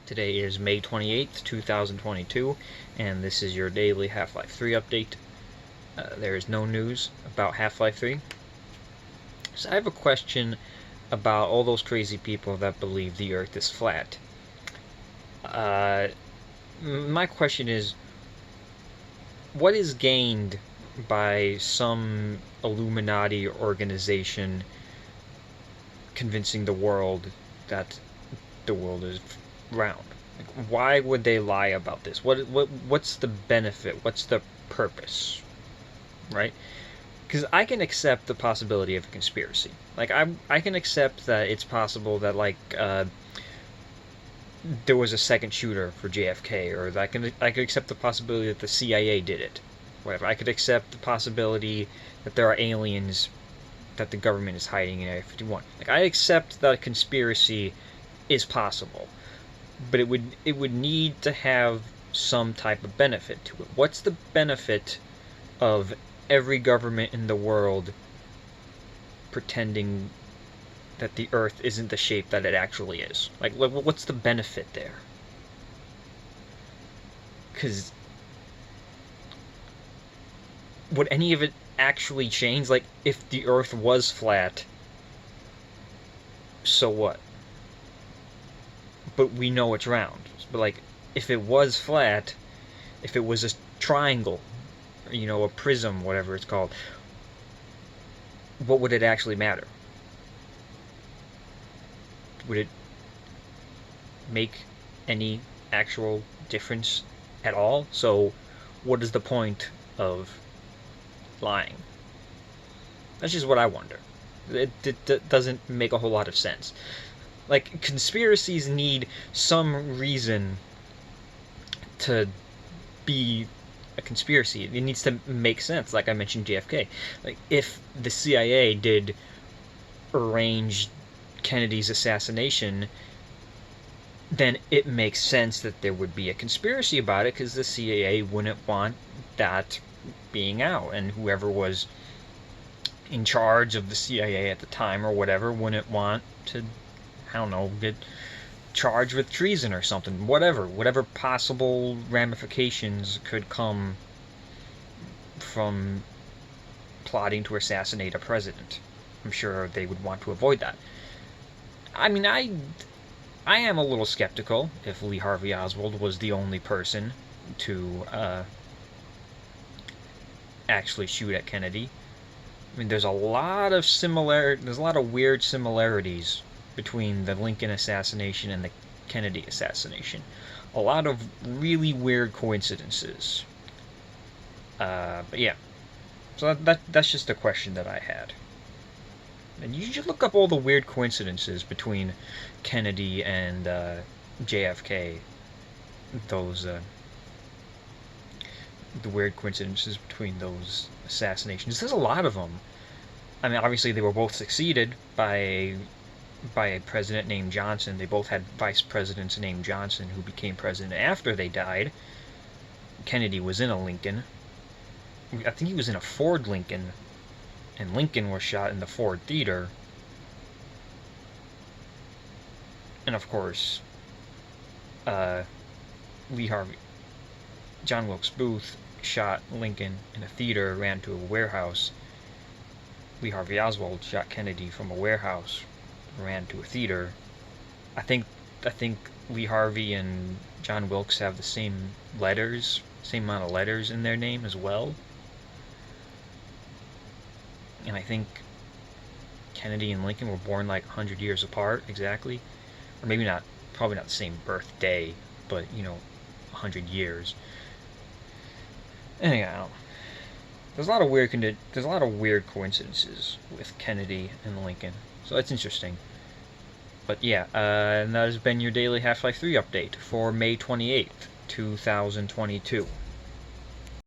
Today is May 28th, 2022, and this is your daily Half-Life 3 update. There is no news about Half-Life 3. So I have a question about all those crazy people that believe the Earth is flat. My question is, what is gained by some Illuminati organization convincing the world that the world is round? Like, why would they lie about this? What's the benefit? What's the purpose? Right? Because I can accept the possibility of a conspiracy. Like I can accept that it's possible that there was a second shooter for JFK, or I could accept the possibility that the CIA did it. Whatever. I could accept the possibility that there are aliens that the government is hiding in Area 51. Like, I accept that a conspiracy is possible, but it would need to have some type of benefit to it. What's the benefit of every government in the world pretending that the Earth isn't the shape that it actually is? Like, what's the benefit there? Because would any of it actually change? Like, if the Earth was flat, so what? But we know it's round. But like, if it was flat, if it was a triangle, a prism, whatever it's called, what would it actually matter? Would it make any actual difference at all? So what is the point of lying? That's just what I wonder. It doesn't make a whole lot of sense. Like, conspiracies need some reason to be a conspiracy. It needs to make sense. Like I mentioned JFK. Like, if the CIA did arrange Kennedy's assassination, then it makes sense that there would be a conspiracy about it, because the CIA wouldn't want that being out, and whoever was in charge of the CIA at the time or whatever wouldn't want to, I don't know, get charged with treason or something. Whatever possible ramifications could come from plotting to assassinate a president. I'm sure they would want to avoid that. I mean, I am a little skeptical if Lee Harvey Oswald was the only person to actually shoot at Kennedy. I mean, there's a lot of weird similarities between the Lincoln assassination and the Kennedy assassination. A lot of really weird coincidences. But yeah, so that's just a question that I had. And you should look up all the weird coincidences between Kennedy and JFK. The weird coincidences between those assassinations. There's a lot of them. I mean, obviously they were both succeeded by a president named Johnson. They both had vice presidents named Johnson who became president after they died. Kennedy was in a Lincoln. I think he was in a Ford Lincoln, and Lincoln was shot in the Ford Theater. And of course, John Wilkes Booth shot Lincoln in a theater, ran to a warehouse. Lee Harvey Oswald shot Kennedy from a warehouse, ran to a theater. I think Lee Harvey and John Wilkes have the same amount of letters in their name as well. And I think Kennedy and Lincoln were born like 100 years apart, exactly. Or maybe not, probably not the same birthday, but 100 years. Anyhow, there's a lot of weird coincidences with Kennedy and Lincoln, so that's interesting. But yeah, and that has been your daily Half-Life 3 update for May 28th, 2022.